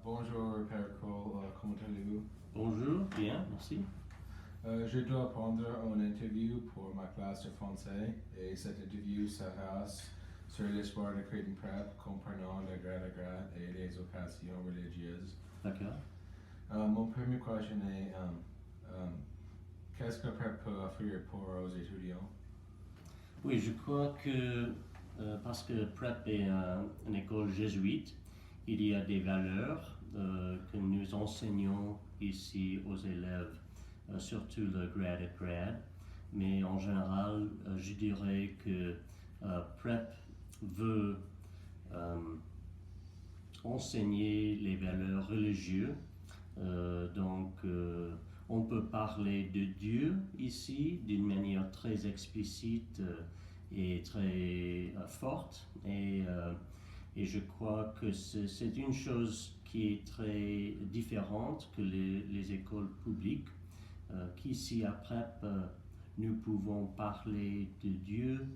Bonjour Père Cole, comment allez-vous? Bonjour, bien, merci. Je dois prendre une interview pour ma classe de français et cette interview sera sur l'histoire de Creighton Prep, comprenant le grade à grade et les occasions religieuses. D'accord. Mon premier question est qu'est-ce que Prep peut offrir aux étudiants? Oui, je crois que parce que Prep est une école jésuite, il y a des valeurs que nous enseignons ici aux élèves, surtout le grade à grade. Mais en général, je dirais que Prep veut enseigner les valeurs religieuses. On peut parler de Dieu ici d'une manière très explicite et très forte. Et je crois que c'est une chose qui est très différente que les écoles publiques, qu'ici à PrEP, nous pouvons parler de Dieu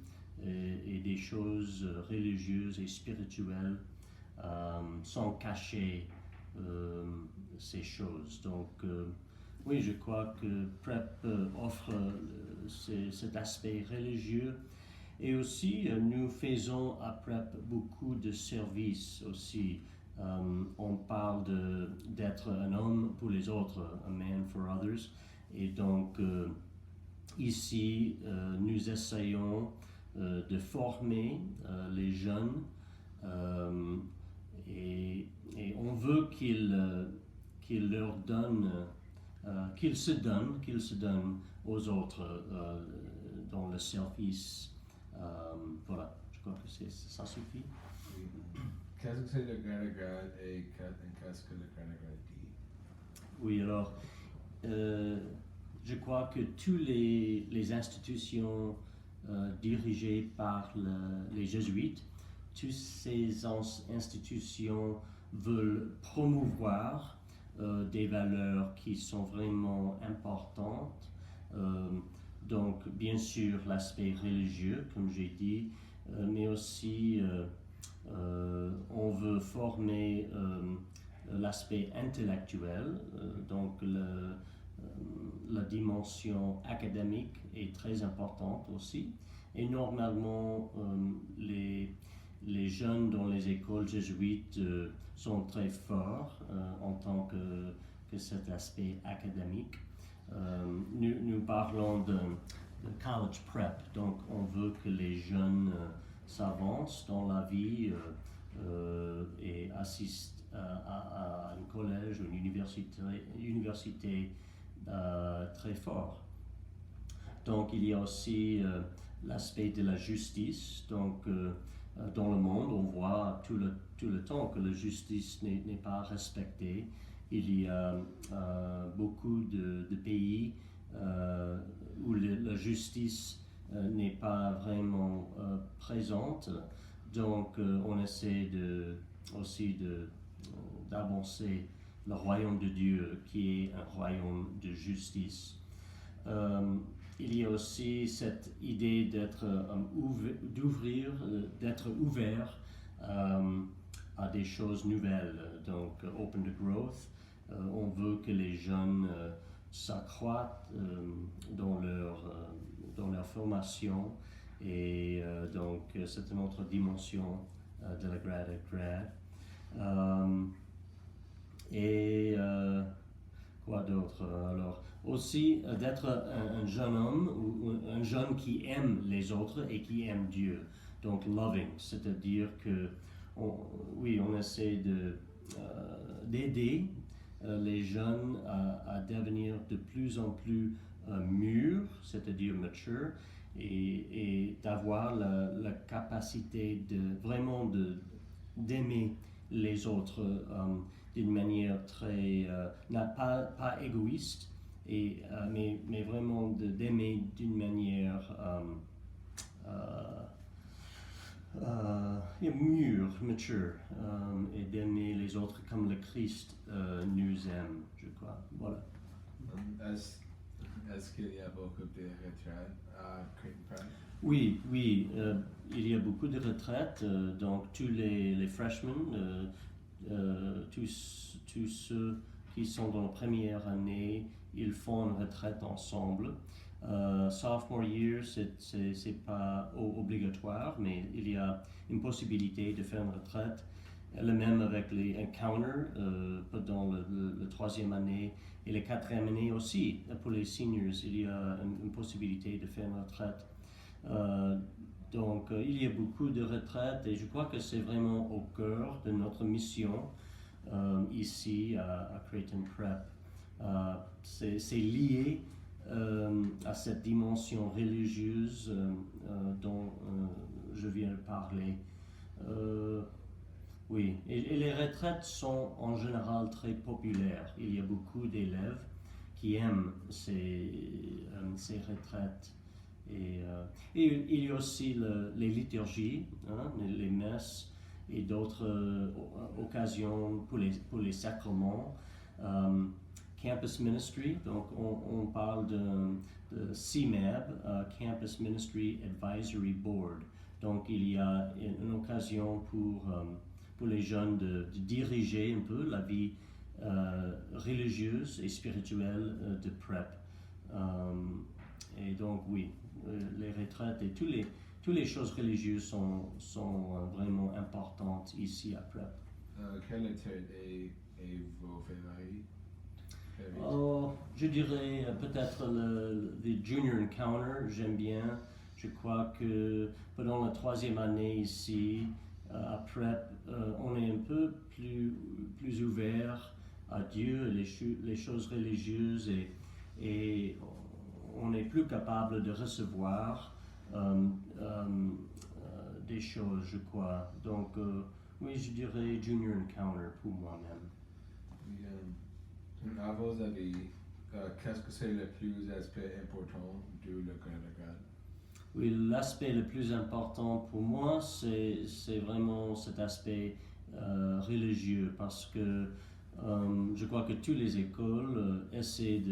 et des choses religieuses et spirituelles sans cacher ces choses. Oui, je crois que PrEP offre cet aspect religieux. Et aussi, nous faisons à PrEP beaucoup de services aussi. On parle d'être un homme pour les autres, a man for others. Et donc, ici, nous essayons de former les jeunes et on veut qu'ils leur donnent, qu'ils se donnent aux autres dans le service. Voilà, je crois que ça suffit. Oui. Qu'est-ce que c'est le grade à grade et qu'est-ce que le grade à grade dit? Oui, alors, je crois que toutes les institutions dirigées par les jésuites, toutes ces institutions veulent promouvoir des valeurs qui sont vraiment importantes. Donc, bien sûr, l'aspect religieux, comme j'ai dit, mais aussi on veut former l'aspect intellectuel, donc la dimension académique est très importante aussi. Et normalement, les jeunes dans les écoles jésuites sont très forts en tant que cet aspect académique. Nous parlons de college prep, donc on veut que les jeunes s'avancent dans la vie et assistent à un collège ou une université très fort. Donc il y a aussi l'aspect de la justice. Donc dans le monde, on voit tout le temps que la justice n'est pas respectée. Il y a beaucoup de pays où la justice n'est pas vraiment présente. Donc on essaie aussi d'avancer le royaume de Dieu qui est un royaume de justice. Il y a aussi cette idée d'être ouvert à des choses nouvelles, donc open to growth. On veut que les jeunes s'accroissent dans leur formation et donc c'est une autre dimension de la grade à grade. Quoi d'autre? Alors, aussi d'être un jeune homme ou un jeune qui aime les autres et qui aime Dieu. Donc, loving, c'est-à-dire que, on essaie d'aider les jeunes à devenir de plus en plus mûrs, c'est-à-dire mature, et d'avoir la capacité d'aimer les autres d'une manière très, pas égoïste, mais vraiment d'aimer d'une manière mûre, mature, et d'aimer les autres comme le Christ nous aime, je crois. Voilà. Est-ce qu'il y a beaucoup de retraites à Creighton Prep? Oui, il y a beaucoup de retraites, donc tous les freshmen tous ceux qui sont dans la première année, ils font une retraite ensemble. Sophomore year, c'est pas obligatoire, mais il y a une possibilité de faire une retraite. Le même avec les encounters pendant la troisième année et la quatrième année aussi. Pour les seniors, il y a une possibilité de faire une retraite. Donc, il y a beaucoup de retraites et je crois que c'est vraiment au cœur de notre mission ici à Creighton Prep. C'est lié à cette dimension religieuse dont je viens de parler. Oui, et les retraites sont en général très populaires. Il y a beaucoup d'élèves qui aiment ces retraites. Et il y a aussi les liturgies, hein, les messes et d'autres occasions pour les sacrements. Campus Ministry, donc on parle de CMAB, Campus Ministry Advisory Board. Donc il y a une occasion pour les jeunes de diriger un peu la vie religieuse et spirituelle de Prep. Et donc oui, les retraites et toutes les choses religieuses sont vraiment importantes ici à Prep. Quelle était vos favoris? Je dirais peut-être le Junior Encounter, j'aime bien. Je crois que pendant la troisième année ici, à Prep, on est un peu plus ouvert à Dieu, les choses religieuses et on est plus capable de recevoir des choses, je crois. Donc, oui, je dirais Junior Encounter pour moi-même. À vos avis, qu'est-ce que c'est le plus aspect important de le grade? Oui, l'aspect le plus important pour moi, c'est vraiment cet aspect religieux parce que je crois que toutes les écoles essaient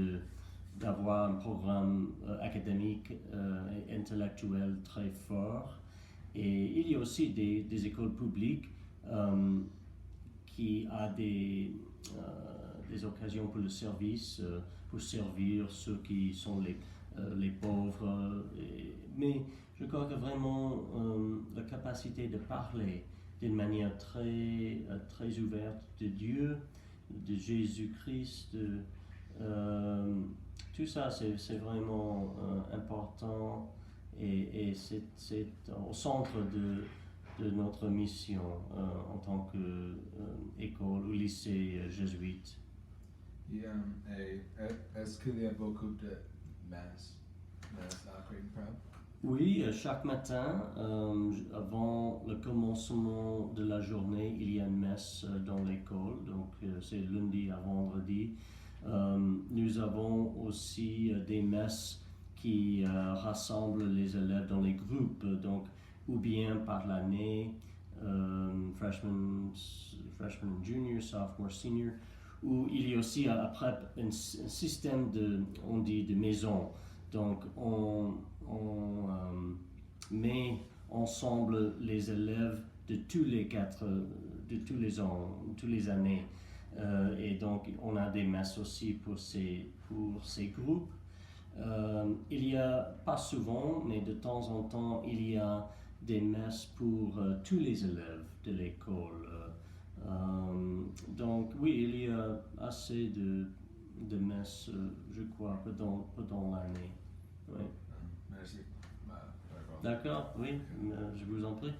d'avoir un programme académique et intellectuel très fort. Et il y a aussi des écoles publiques qui ont des occasions pour le service, pour servir ceux qui sont les pauvres. Mais je crois que vraiment la capacité de parler d'une manière très ouverte de Dieu, de Jésus-Christ, tout ça c'est vraiment important et c'est au centre de notre mission en tant qu'école ou lycée jésuite. Est-ce qu'il y a beaucoup de messes à Creighton Prep? Oui, chaque matin, avant le commencement de la journée, il y a une messe dans l'école, donc c'est lundi à vendredi. Nous avons aussi des messes qui rassemblent les élèves dans les groupes, donc ou bien par l'année, freshman, junior, sophomore, senior, où il y a aussi après un système de maison. Donc on met ensemble les élèves de tous les ans, toutes les années. Et donc on a des messes aussi pour ces groupes. Il y a pas souvent, mais de temps en temps, il y a des messes pour tous les élèves de l'école. Donc oui, il y a assez de messes, je crois, pendant l'année. Oui. Merci. D'accord, oui, je vous en prie.